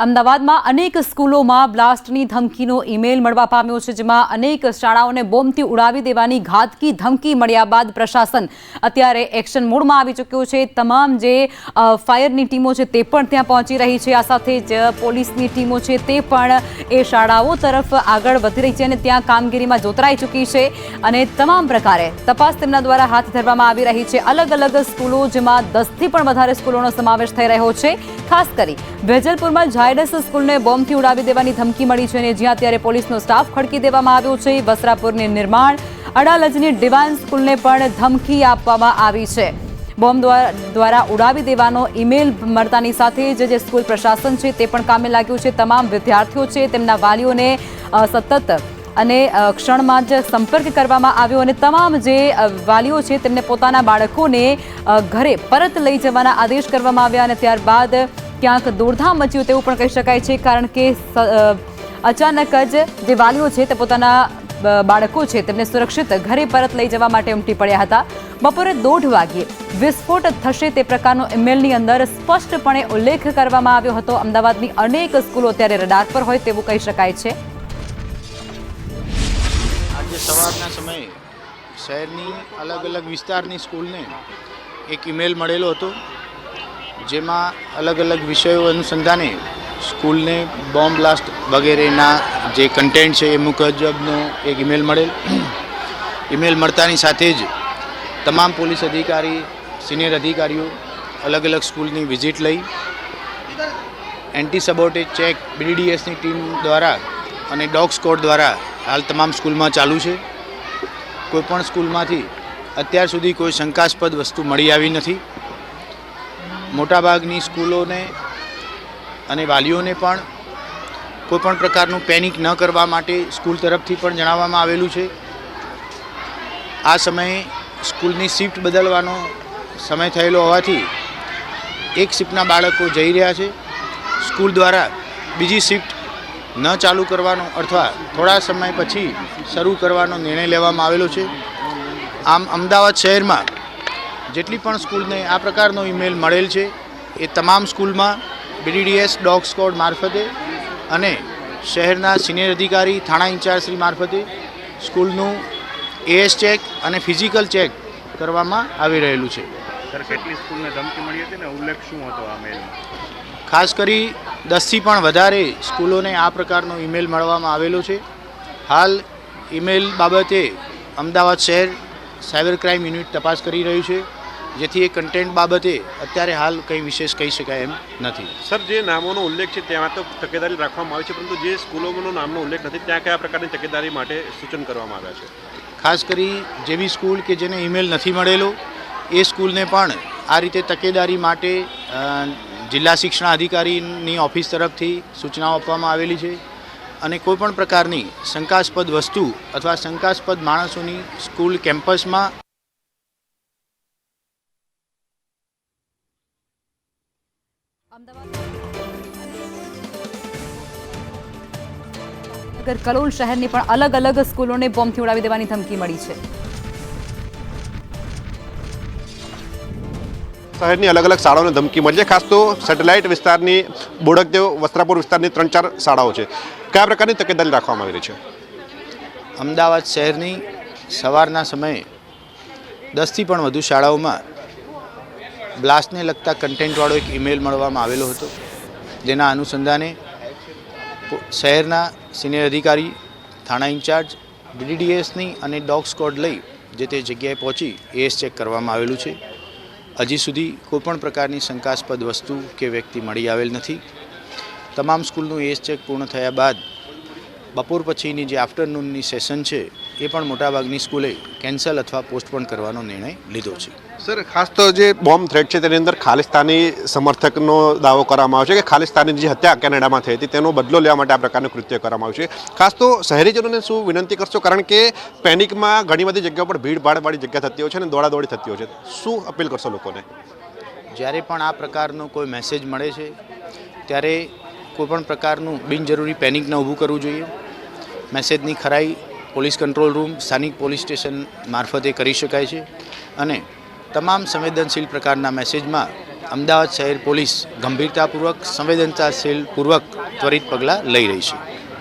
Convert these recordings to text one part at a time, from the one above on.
અમદાવાદમાં અનેક સ્કૂલોમાં બ્લાસ્ટની ધમકીનો ઈમેલ મળવા પામ્યો છે, જેમાં અનેક શાળાઓને બોમ્બથી ઉડાવી દેવાની ઘાતકી ધમકી મળ્યા બાદ પ્રશાસન અત્યારે એક્શન મોડમાં આવી ચૂક્યું છે। તમામ જે ફાયરની ટીમો છે તે પણ ત્યાં પહોંચી રહી છે। આ સાથે જ પોલીસની ટીમો છે તે પણ એ શાળાઓ તરફ આગળ વધી રહી છે અને ત્યાં કામગીરીમાં જોતરાઈ ચૂકી છે અને તમામ પ્રકારે તપાસ તેમના દ્વારા હાથ ધરવામાં આવી રહી છે। અલગ અલગ સ્કૂલો, જેમાં 10થી પણ વધારે સ્કૂલોનો સમાવેશ થઈ રહ્યો છે। ખાસ કરી વેજલપુરમાં ઝાયડસ સ્કૂલને બોમ્બથી ઉડાવી દેવાની ધમકી મળી છે અને જ્યાં અત્યારે પોલીસનો સ્ટાફ ખડકી દેવામાં આવ્યો છે। વસ્ત્રાપુરની નિર્માણ, અડાલજની ડિવાઇન સ્કૂલને પણ ધમકી આપવામાં આવી છે। બોમ્બ દ્વારા ઉડાવી દેવાનો ઈમેલ મળતાની સાથે જ જે સ્કૂલ પ્રશાસન છે તે પણ કામે લાગ્યું છે। તમામ વિદ્યાર્થીઓ છે તેમના વાલીઓને સતત અને ક્ષણમાં જ સંપર્ક કરવામાં આવ્યો અને તમામ જે વાલીઓ છે તેમને પોતાના બાળકોને ઘરે પરત લઈ જવાના આદેશ કરવામાં આવ્યા અને ત્યારબાદ ક્યાંક દોડધામ મચ્યું તેવું પણ કહી શકાય છે, કારણ કે અચાનક જ જે વાલીઓ છે તે પોતાના બાળકો છે તેમને સુરક્ષિત ઘરે પરત લઈ જવા માટે ઉમટી પડ્યા હતા। બપોરે 1:30 વાગ્યે વિસ્ફોટ થશે તે પ્રકારનો ઈમેલની અંદર સ્પષ્ટપણે ઉલ્લેખ કરવામાં આવ્યો હતો। અમદાવાદની અનેક સ્કૂલો અત્યારે રડાર પર હોય તેવું કહી શકાય છે। આજે સવારના સમયે શહેરની અલગ અલગ વિસ્તારની સ્કૂલને એક ઈમેલ મળેલો હતો, જેમાં અલગ અલગ વિષયો અનુસંધાને સ્કૂલને બોમ્બ બ્લાસ્ટ વગેરેના જે કન્ટેન્ટ છે એ મુજબનો એક ઈમેલ મળેલ। ઈમેલ મળતાની સાથે જ તમામ પોલીસ અધિકારી, સિનિયર અધિકારીઓ અલગ અલગ સ્કૂલની વિઝિટ લઈ એન્ટી સબોટેજ ચેક BDDSની ટીમ દ્વારા અને ડોગ સ્કોડ દ્વારા હાલ તમામ સ્કૂલમાં ચાલુ છે। કોઈપણ સ્કૂલમાંથી અત્યાર સુધી કોઈ શંકાસ્પદ વસ્તુ મળી આવી નથી। મોટાભાગની સ્કૂલોને અને વાલીઓને પણ કોઈપણ પ્રકારનું પેનિક ન કરવા માટે સ્કૂલ તરફથી પણ જણાવવામાં આવેલું છે। આ સમયે સ્કૂલની શિફ્ટ બદલવાનો સમય થયેલો હોવાથી એક શિફ્ટના બાળકો જઈ રહ્યા છે। સ્કૂલ દ્વારા બીજી શિફ્ટ ન ચાલુ કરવાનો અથવા થોડા સમય પછી શરૂ કરવાનો નિર્ણય લેવામાં આવેલો છે। આમ અમદાવાદ શહેરમાં જેટલી પણ સ્કૂલને આ પ્રકારનો ઈમેલ મળેલ છે એ તમામ સ્કૂલમાં BDDS ડોગ સ્કોડ મારફતે અને શહેરના સિનિયર અધિકારી, થાણા ઇન્ચાર્જશ્રી મારફતે સ્કૂલનું AS ચેક અને ફિઝિકલ ચેક કરવામાં આવી રહેલું છે। સર, કેટલી સ્કૂલને ધમકી મળી હતી ને ઉલ્લેખ શું હતો આ મેલમાં? ખાસ કરી 10થી પણ વધારે સ્કૂલોને આ પ્રકારનો ઈમેલ મળવામાં આવેલો છે। હાલ ઈમેલ બાબતે અમદાવાદ શહેર સાયબર ક્રાઇમ યુનિટ તપાસ કરી રહ્યું છે, જેથી એ કન્ટેન્ટ બાબતે અત્યારે હાલ કંઈ વિશેષ કહી શકાય એમ નથી। સર, જે નામોનો ઉલ્લેખ છે ત્યાં તો તકેદારી રાખવામાં આવી છે, પરંતુ જે સ્કૂલોનો નામનો ઉલ્લેખ નથી ત્યાં કયા પ્રકારની તકેદારી માટે સૂચન કરવામાં આવ્યા છે? ખાસ કરી જેવી સ્કૂલ કે જેને ઈમેલ નથી મળેલો એ સ્કૂલને પણ આ રીતે તકેદારી માટે જિલ્લા શિક્ષણ અધિકારીની ઓફિસ તરફથી સૂચનાઓ આપવામાં આવેલી છે અને કોઈપણ પ્રકારની શંકાસ્પદ વસ્તુ અથવા શંકાસ્પદ માણસોની સ્કૂલ કેમ્પસમાં કલોલ શહેરની પણ અલગ અલગ સ્કૂલોને બોમ્બથી ઉડાવી દેવાની ધમકી મળી છે। શહેરની અલગ અલગ શાળાઓને ધમકી મળી છે। ખાસ તો સેટેલાઇટ વિસ્તારની, બોડકદેવ, વસ્ત્રાપુર વિસ્તારની 3-4 શાળાઓ છે। કયા પ્રકારની તકેદારી રાખવામાં આવી રહી છે? અમદાવાદ શહેરની સવારના સમયે 10થી પણ વધુ શાળાઓમાં બ્લાસ્ટને લગતા કન્ટેન્ટવાળો એક ઈમેલ મળવામાં આવેલો હતો, જેના અનુસંધાને શહેરના સિનિયર અધિકારી, થાણા ઇન્ચાર્જ, BDDSની અને ડોગ સ્કોડ લઈ જે તે જગ્યાએ પહોંચી AS ચેક કરવામાં આવેલું છે। હજી સુધી કોઈપણ પ્રકારની શંકાસ્પદ વસ્તુ કે વ્યક્તિ મળી આવેલ નથી। તમામ સ્કૂલનું AS ચેક પૂર્ણ થયા બાદ બપોર પછીની જે આફ્ટરનૂનની સેશન છે એ પણ મોટાભાગની સ્કૂલે કેન્સલ અથવા પોસ્ટપોન કરવાનો નિર્ણય લીધો છે। સર, ખાસ તો જે બોમ્બ થ્રેટ છે તેની અંદર ખાલિસ્તાની સમર્થકનો દાવો કરવામાં આવ્યો છે કે ખાલિસ્તાની જે હત્યા કેનેડામાં થઈ હતી તેનો બદલો લેવા માટે આ પ્રકારનું કૃત્ય કરવામાં આવ્યું છે। ખાસ તો શહેરીજનોને શું વિનંતી કરશો, કારણ કે પેનિકમાં ઘણી બધી જગ્યાઓ પર ભીડભાડવાળી જગ્યા થતી હોય છે અને દોડાદોડી થતી હોય છે, શું અપીલ કરશો લોકોને? જ્યારે પણ આ પ્રકારનો કોઈ મેસેજ મળે છે ત્યારે કોઈપણ પ્રકારનું બિનજરૂરી પેનિક ન ઊભું કરવું જોઈએ। મેસેજની ખરાઈ પોલીસ કંટ્રોલ રૂમ, સ્થાનિક પોલીસ સ્ટેશન મારફતે કરી શકાય છે અને તમામ સંવેદનશીલ પ્રકારના મેસેજમાં અમદાવાદ શહેર પોલીસ ગંભીરતાપૂર્વક સંવેદનશીલપૂર્વક ત્વરિત પગલાં લઈ રહી છે.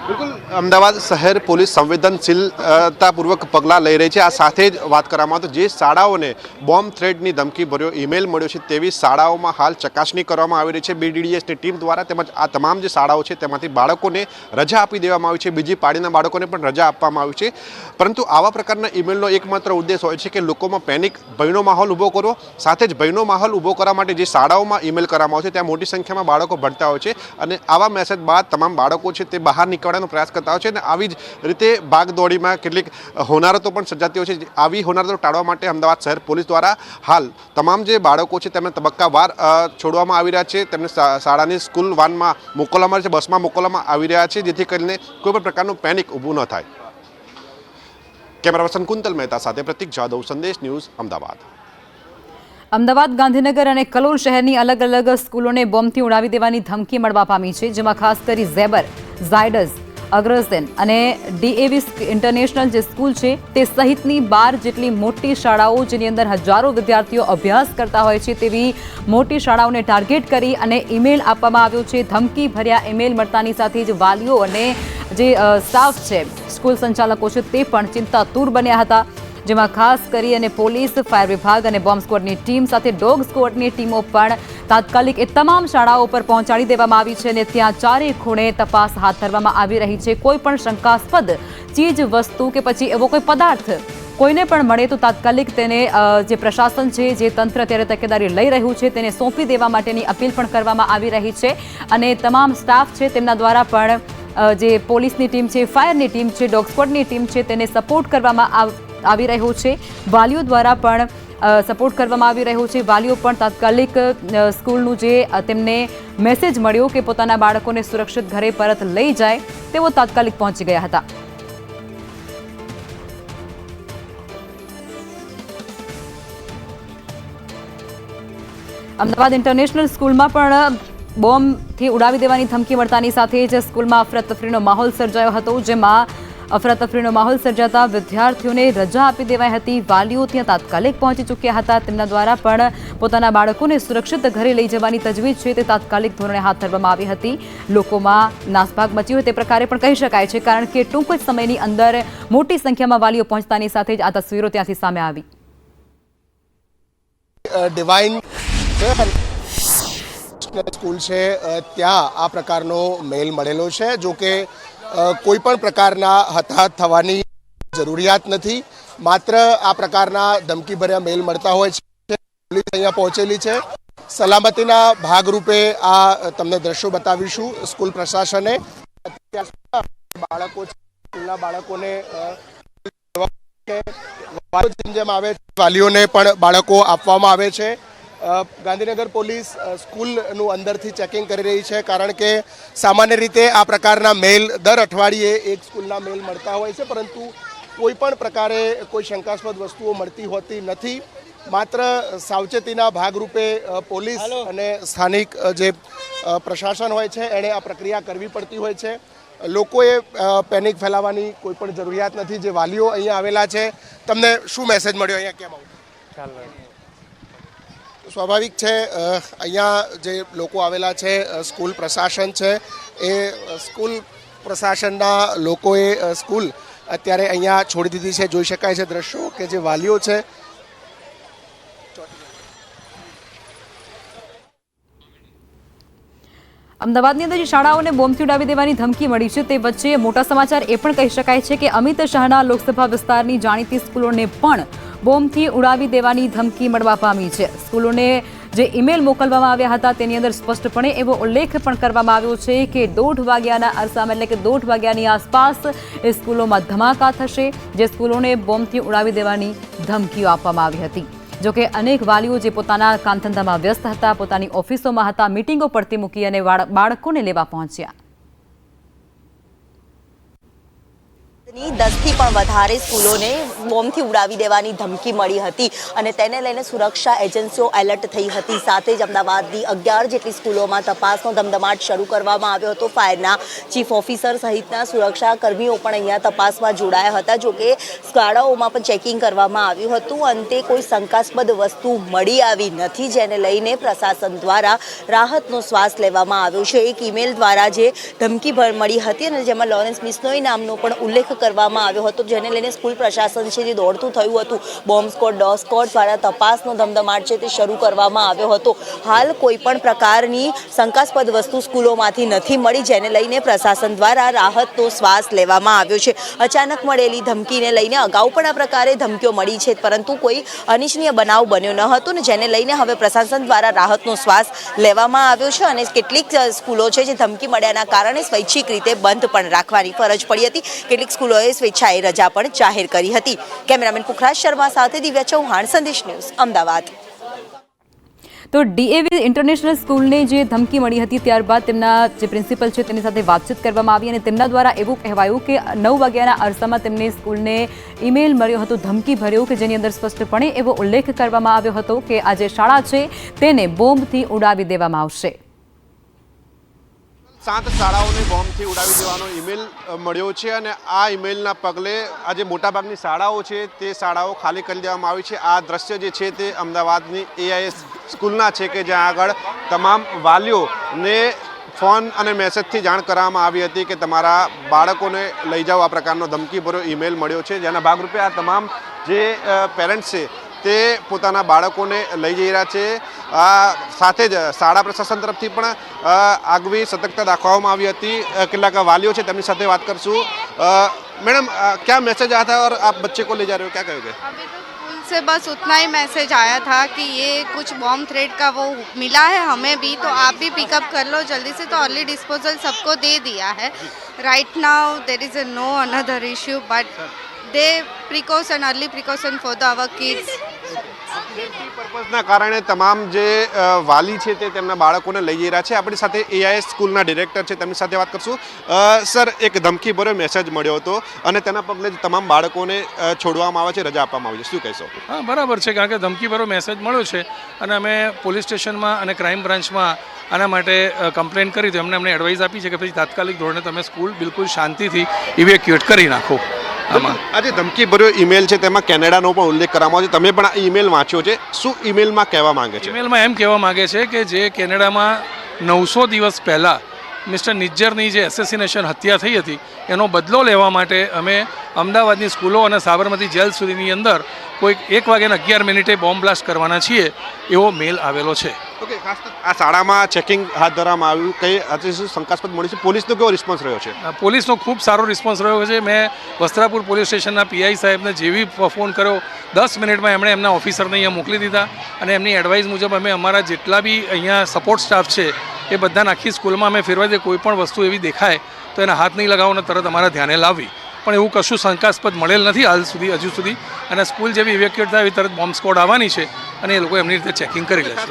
બિલકુલ, અમદાવાદ શહેર પોલીસ સંવેદનશીલતાપૂર્વક પગલાં લઈ રહી છે. આ સાથે જ વાત કરવામાં આવે તો જે શાળાઓને બોમ્બ થ્રેટની ધમકી ભર્યો ઈમેલ મળ્યો છે તેવી શાળાઓમાં હાલ ચકાસણી કરવામાં આવી રહી છે BDDSની ટીમ દ્વારા. તેમજ આ તમામ જે શાળાઓ છે તેમાંથી બાળકોને રજા આપી દેવામાં આવી છે. બીજી પાળીના બાળકોને પણ રજા આપવામાં આવી છે. પરંતુ આવા પ્રકારના ઈમેલનો એકમાત્ર ઉદ્દેશ હોય છે કે લોકોમાં પેનિક, ભયનો માહોલ ઊભો કરવો. સાથે જ ભયનો માહોલ ઊભો કરવા માટે જે શાળાઓમાં ઈમેલ કરવામાં આવે છે ત્યાં મોટી સંખ્યામાં બાળકો ભણતા હોય છે અને આવા મેસેજ બાદ તમામ બાળકો છે તે બહાર નીકળવાનો પ્રયાસ કરતા હોય છે અને આવી જ રીતે ભાગદોડીમાં કેટલીક હોનારતો પણ સર્જાતી હોય છે. આવી હોનારતો ટાળવા માટે અમદાવાદ શહેર પોલીસ દ્વારા હાલ તમામ જે બાળકો છે તેમને તબક્કાવાર છોડવામાં આવી રહ્યા છે. તેમને શાળાની સ્કૂલ વાનમાં મોકલવામાં આવે છે, બસમાં મોકલવામાં આવી રહ્યા છે, જેથી કરીને કોઈ પણ પ્રકારનું પેનિક ઊભું ન થાય. કેમેરા પર્સન કુંતલ મહેતા સાથે પ્રતિક જાદવ, સંદેશ ન્યૂઝ, અમદાવાદ. અમદાવાદ, ગાંધીનગર અને કલોલ શહેરની અલગ અલગ સ્કૂલોને બોમ્બથી ઉડાવી દેવાની ધમકી મળવા પામી છે, જેમાં ખાસ કરી ઝેબર, ઝાયડસ, અગ્રસેન અને DAV ઇન્ટરનેશનલ જે સ્કૂલ છે તે સહિતની 12 જેટલી મોટી શાળાઓ જેની અંદર હજારો વિદ્યાર્થીઓ અભ્યાસ કરતા હોય છે તેવી મોટી શાળાઓને ટાર્ગેટ કરી અને ઈમેલ આપવામાં આવ્યો છે. ધમકી ભર્યા ઈમેલ મળતાની સાથે જ વાલીઓ અને જે સ્ટાફ છે, સ્કૂલ સંચાલકો છે તે પણ ચિંતાતુર બન્યા હતા, જેમાં ખાસ કરી અને પોલીસ, ફાયર વિભાગ અને બોમ્બ સ્ક્વોડની ટીમ સાથે ડોગ સ્ક્વોડની ટીમો પણ તાત્કાલિક એ તમામ શાળાઓ પર પહોંચાડી દેવામાં આવી છે અને ત્યાં ચારે ખૂણે તપાસ હાથ ધરવામાં આવી રહી છે. કોઈ પણ શંકાસ્પદ ચીજ વસ્તુ કે પછી એવો કોઈ પદાર્થ કોઈને પણ મળે તો તાત્કાલિક તેને જે પ્રશાસન છે, જે તંત્ર અત્યારે તકેદારી લઈ રહ્યું છે તેને સોંપી દેવા માટેની અપીલ પણ કરવામાં આવી રહી છે અને તમામ સ્ટાફ છે તેમના દ્વારા પણ જે પોલીસની ટીમ છે, ફાયરની ટીમ છે, ડોગ સ્ક્વોડની ટીમ છે તેને સપોર્ટ કરવામાં આવી રહ્યો છે. વાલીઓ દ્વારા પણ સપોર્ટ કરવામાં આવી રહ્યો છે. વાલીઓ પણ તાત્કાલિક સ્કૂલનું જે તેમને મેસેજ મળ્યો કે પોતાના બાળકોને સુરક્ષિત ઘરે પરત લઈ જાય તેઓ તાત્કાલિક પહોંચી ગયા હતા. અમદાવાદ ઇન્ટરનેશનલ સ્કૂલમાં પણ બોમ્બથી ઉડાવી દેવાની ધમકી મળતાની સાથે જ સ્કૂલમાં અફરાતફરીનો માહોલ સર્જાયો હતો, જેમાં અફરાતફરીનો માહોલ સર્જાતા વિદ્યાર્થીઓને રજા આપી દેવાઈ હતી. વાલીઓ ત્યાં તાત્કાલિક પહોંચી ચૂક્યા હતા. તેમના દ્વારા પણ પોતાના બાળકોને સુરક્ષિત ઘરે લઈ જવાની તજવીજ છે તે તાત્કાલિક ધોરણે હાથ ધરવામાં આવી હતી. લોકોમાં નાસભાગ મચી હોય તે પ્રકારે પણ કહી શકાય છે, કારણ કે ટૂંક જ સમયની અંદર મોટી સંખ્યામાં વાલીઓ પહોંચતાની સાથે જ આ તસવીરો ત્યાંથી સામે આવી. ડિવાઇન સ્કૂલ છે ત્યાં આ પ્રકારનો મેલ મળેલો છે. જો કે કોઈ પણ પ્રકારના હતાહત થવાની જરૂરિયાત નથી. માત્ર આ પ્રકારના ધમકીભર્યા મેલ મળતા હોય છે. પોલીસ અહીંયા પહોંચેલી છે. સલામતીના ભાગરૂપે આ તમને દ્રશ્યો બતાવીશું. સ્કૂલ પ્રશાસને બાળકો સ્કૂલના બાળકોને જેમ આવે વાલીઓને પણ બાળકો આપવામાં આવે છે. ગાંધીનગર પોલીસ સ્કૂલનું અંદરથી ચેકિંગ કરી રહી છે, કારણ કે સામાન્ય રીતે આ પ્રકારના મેલ દર અઠવાડિયે એક સ્કૂલના મેલ મળતા હોય છે, પરંતુ કોઈ પણ પ્રકારે કોઈ શંકાસ્પદ વસ્તુઓ મળતી હોતી નથી. માત્ર સાવચેતીના ભાગરૂપે પોલીસ અને સ્થાનિક જે પ્રશાસન હોય છે એણે આ પ્રક્રિયા કરવી પડતી હોય છે. લોકોએ પેનિક ફેલાવવાની કોઈ પણ જરૂરિયાત નથી. જે વાલીઓ અહીંયા આવેલા છે, તમને શું મેસેજ મળ્યો, અહીંયા કેમ આવું? સ્વાભાવિક છે, અહીંયા જે લોકો આવેલા છે, સ્કૂલ પ્રશાસન છે, એ સ્કૂલ પ્રશાસનના લોકોએ સ્કૂલ અત્યારે અહીંયા છોડી દીધી છે. જોઈ શકાય છે દ્રશ્યો કે જે વાલીઓ છે અમદાવાદની અંદર જે શાળાઓને બોમ્બથી ઉડાવી દેવાની ધમકી મળી છે તે વચ્ચે મોટા સમાચાર એ પણ કહી શકાય છે કે અમિત શાહના લોકસભા વિસ્તારની જાણીતી સ્કૂલોને પણ બોમ્બથી ઉડાવી દેવાની ધમકી મળવા પામી છે. સ્કૂલોને જે ઈમેલ મોકલવામાં આવ્યા હતા તેની અંદર સ્પષ્ટપણે એવો ઉલ્લેખ પણ કરવામાં આવ્યો છે કે 1:30 વાગ્યાના અરસામાં એટલે કે 1:30 વાગ્યાની આસપાસ એ સ્કૂલોમાં ધમાકા થશે, જે સ્કૂલોને બોમ્બથી ઉડાવી દેવાની ધમકીઓ આપવામાં આવી હતી. જોકે અનેક વાલીઓ જે પોતાના કામધંધામાં વ્યસ્ત હતા, પોતાની ઓફિસોમાં હતા, મીટિંગો પડતી મૂકી અને બાળકોને લેવા પહોંચ્યા. 10થી પણ વધારે સ્કૂલોને બોમ્બથી ઉડાવી દેવાની ધમકી મળી હતી અને તેને લઈને સુરક્ષા એજન્સીઓ એલર્ટ થઈ હતી. સાથે જ અમદાવાદની 11 જેટલી સ્કૂલોમાં તપાસનો ધમધમાટ શરૂ કરવામાં આવ્યો હતો. ફાયરના ચીફ ઓફિસર સહિતના સુરક્ષા કર્મીઓ પણ અહીંયા તપાસમાં જોડાયા હતા. જોકે શાળાઓમાં પણ ચેકિંગ કરવામાં આવ્યું હતું. અંતે કોઈ શંકાસ્પદ વસ્તુ મળી આવી નથી, જેને લઈને પ્રશાસન દ્વારા રાહતનો શ્વાસ લેવામાં આવ્યો છે. એક ઈમેલ દ્વારા જે ધમકી મળી હતી અને જેમાં લોરેન્સ બિશ્નોઈ નામનો પણ ઉલ્લેખ કરવામાં આવ્યો હતો, જેને લઈને સ્કૂલ પ્રશાસન છે જે દોડતું થયું હતું. બોમ્બ સ્કોડ, ડોગ સ્કોડ દ્વારા તપાસનો ધમધમાટ છે તે શરૂ કરવામાં આવ્યો હતો. હાલ કોઈ પણ પ્રકારની શંકાસ્પદ વસ્તુ સ્કૂલોમાંથી નથી મળી, જેને લઈને પ્રશાસન દ્વારા રાહતનો શ્વાસ લેવામાં આવ્યો છે. અચાનક મળેલી ધમકીને લઈને અગાઉ પણ આ પ્રકારે ધમકીઓ મળી છે, પરંતુ કોઈ અનિચ્છનીય બનાવ બન્યો ન હતો ને જેને લઈને હવે પ્રશાસન દ્વારા રાહતનો શ્વાસ લેવામાં આવ્યો છે અને કેટલીક સ્કૂલો છે જે ધમકી મળ્યાના કારણે સ્વૈચ્છિક રીતે બંધ પણ રાખવાની ફરજ પડી હતી. કેટલીક સ્કૂલોએ સ્વેચ્છાએ રજા પણ જાહેર કરી હતી. કેમેરામેન પુખરાજ શર્મા સાથે દિવ્યા ચૌહાણ, સંદેશ ન્યૂઝ, અમદાવાદ. તો ડીએવી ઇન્ટરનેશનલ સ્કૂલને જે ધમકી મળી હતી ત્યારબાદ તેમના જે પ્રિન્સિપલ છે તેની સાથે વાતચીત કરવામાં આવી અને તેમના દ્વારા એવું કહેવાયું કે 9 વાગ્યાના અરસામાં તેમને સ્કૂલને ઈમેલ મળ્યો હતો ધમકી ભર્યો, કે જેની અંદર સ્પષ્ટપણે એવો ઉલ્લેખ કરવામાં આવ્યો હતો કે આ જે શાળા છે તેને બોમ્બથી ઉડાવી દેવામાં આવશે. 7 શાળાઓને બોમ્બથી ઉડાવી દેવાનો ઈમેલ મળ્યો છે અને આ ઈમેલના પગલે આજે મોટાભાગની શાળાઓ છે તે શાળાઓ ખાલી કરી દેવામાં આવી છે. આ દ્રશ્ય જે છે તે અમદાવાદની એઆઈએસ સ્કૂલના છે કે જ્યાં આગળ તમામ વાલીઓને ફોન અને મેસેજથી જાણ કરવામાં આવી હતી કે તમારા બાળકોને લઈ જાઓ. આ પ્રકારનો ધમકીભર્યો ઈમેલ મળ્યો છે, જેના ભાગરૂપે આ તમામ જે પેરેન્ટ્સ છે તે પોતાના બાળકોને લઈ જઈ રહ્યા છે. સાથે જ શાળા પ્રશાસન તરફથી પણ આગવી સતર્કતા દાખવવામાં આવી હતી. કેટલાક વાલીઓ છે તેમની સાથે વાત કરશું. मैडम क्या मैसेज आया था और आप बच्चे को ले जा रहे हो, क्या कहोगे? अभी तो स्कूल से बस उतना ही मैसेज आया था कि ये कुछ बॉम्ब थ्रेट का वो मिला है हमें भी, तो आप भी पिकअप कर लो जल्दी से. तो अर्ली डिस्पोजल सबको दे दिया है. Right now there is no another issue but the precaution, early precaution for the our kids. Safety પર્પઝના કારણે તમામ જે વાલી છે તે તેમના બાળકોને લઈ જઈ રહ્યા છે. આપણી સાથે એઆઈએસ સ્કૂલના ડિરેક્ટર છે, તેમની સાથે વાત કરશું. સર, એક ધમકીભર્યો મેસેજ મળ્યો હતો અને તેના પગલે જ તમામ બાળકોને છોડવામાં આવે છે, રજા આપવામાં આવી છે, શું કહેશો? હા, બરાબર છે, કારણ કે ધમકીભર્યો મેસેજ મળ્યો છે અને અમે પોલીસ સ્ટેશનમાં અને ક્રાઇમ બ્રાન્ચમાં આના માટે કમ્પ્લેન કરી તો અમને એડવાઇસ આપી છે કે પછી તાત્કાલિક ધોરણે તમે સ્કૂલ બિલકુલ શાંતિથી ઇવેક્યુએટ કરી નાખો. આજે ધમકીભર્યો ઈમેલ છે તેમાં કેનેડાનો પણ ઉલ્લેખ કરવામાં આવ્યો છે. તમે પણ આ ઈમેલ વાંચ્યો છે, શું ઈમેલમાં કહેવા માંગે છે? ઈમેલમાં એમ કહેવા માંગે છે કે જે કેનેડામાં 900 દિવસ પહેલાં મિસ્ટર નિજ્જરની જે એસેસિનેશન હત્યા થઈ હતી એનો બદલો લેવા માટે અમે અમદાવાદની સ્કૂલો અને સાબરમતી જેલ સુધીની અંદર કોઈક 1:11 બોમ્બ બ્લાસ્ટ કરવાના છીએ એવો મેલ આવેલો છે. ઓકે, ખાસ તો આ શાળામાં ચેકિંગ હાથ ધરવામાં આવ્યું, કઈ આજે શું શંકાસ્પદ મળી છે? પોલીસનો કેવો રિસ્પોન્સ રહ્યો છે? પોલીસનો ખૂબ સારો રિસ્પોન્સ રહ્યો છે. મેં વસ્ત્રાપુર પોલીસ સ્ટેશનના પીઆઈ સાહેબને જેવી ફોન કર્યો 10 મિનિટમાં એમણે એમના ઓફિસરને અહીંયા મોકલી દીધા અને એમની એડવાઇસ મુજબ અમે અમારા જેટલા બી અહીંયા સપોર્ટ સ્ટાફ છે એ બધાને આખી સ્કૂલમાં અમે ફેરવા દઈએ. કોઈ પણ વસ્તુ એવી દેખાય તો એના હાથ નહીં લગાવવાને તરત અમારા ધ્યાને લાવવી, પણ એવું કશું શંકાસ્પદ મળેલ નથી હાલ સુધી, હજુ સુધી. અને સ્કૂલ જેવી ઇવેક્યુએટ થાય એવી તરત બોમ્બ સ્કોડ આવવાની છે અને એ લોકો એમની રીતે ચેકિંગ કરી લેશે.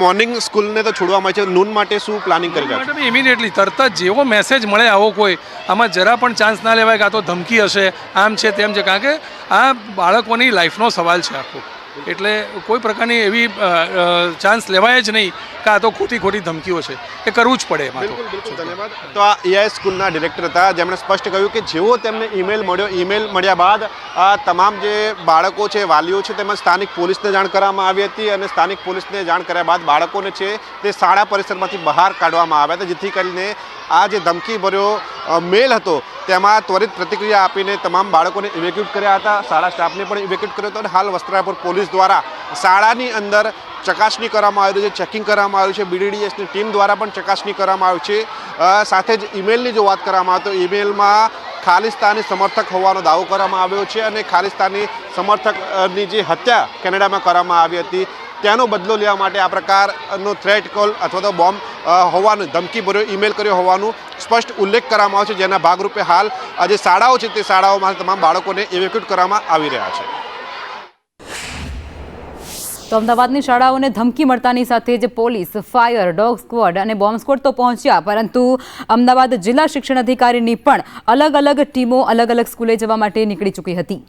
મોર્નિંગ સ્કૂલને તો છોડવામાં છે, નૂન માટે શું પ્લાનિંગ કરી રહ્યા છે? ઇમિડિયેટલી તરત જ જેવો મેસેજ મળે આવો કોઈ, આમાં જરા પણ ચાન્સ ના લેવાય કે આ તો ધમકી હશે, આમ છે તેમ છે, કારણ કે આ બાળકોની લાઈફનો સવાલ છે આખો. એટલે કોઈ પ્રકારની એવી ચાન્સ લેવાય જ નહીં કે આ તો ખોટી ધમકીઓ છે, એ કરવું જ પડે એમાં. બિલકુલ, ધન્યવાદ. તો આ એઆઈએસ સ્કૂલના ડિરેક્ટર હતા, જેમણે સ્પષ્ટ કહ્યું કે જેવો તેમને ઈમેલ મળ્યો, ઈમેલ મળ્યા બાદ આ તમામ જે બાળકો છે, વાલીઓ છે, તેમજ સ્થાનિક પોલીસને જાણ કરવામાં આવી હતી અને સ્થાનિક પોલીસને જાણ કર્યા બાદ બાળકોને છે તે શાળા પરિસરમાંથી બહાર કાઢવામાં આવ્યા હતા, જેથી કરીને આ જે ધમકીભર્યો મેલ હતો તેમાં ત્વરિત પ્રતિક્રિયા આપીને તમામ બાળકોને ઇવેક્યુએટ કર્યા હતા. શાળા સ્ટાફને પણ ઇવેક્યુએટ કર્યો હતો અને હાલ વસ્ત્રાપુર પોલીસ દ્વારા શાળાની અંદર ચકાસણી કરવામાં આવી છે, ચેકિંગ કરવામાં આવ્યું છે. બીડીડીએસની ટીમ દ્વારા પણ ચકાસણી કરવામાં આવી છે. સાથે જ ઈમેલની જો વાત કરવામાં આવે તો ઈમેલમાં ખાલિસ્તાની સમર્થક હોવાનો દાવો કરવામાં આવ્યો છે અને ખાલિસ્તાની સમર્થકની જે હત્યા કેનેડામાં કરવામાં આવી હતી તેનો બદલો લેવા માટે આ પ્રકારનો થ્રેટ કોલ અથવા તો બોમ્બ હોવાનું, ધમકીભર્યો ઈમેલ કર્યો હોવાનું સ્પષ્ટ ઉલ્લેખ કરવામાં આવ્યો છે, જેના ભાગરૂપે હાલ આ જે શાળાઓ છે તે શાળાઓમાં તમામ બાળકોને ઇવેક્યુએટ કરવામાં આવી રહ્યા છે. તો અમદાવાદની શાળાઓને ધમકી મળતાની સાથે જ પોલીસ, ફાયર, ડોગ સ્ક્વોડ અને બોમ્બ સ્ક્વોડ તો પહોંચ્યા, પરંતુ અમદાવાદ જિલ્લા શિક્ષણ અધિકારીની પણ અલગ અલગ ટીમો અલગ અલગ સ્કૂલે જવા માટે નીકળી ચૂકી હતી.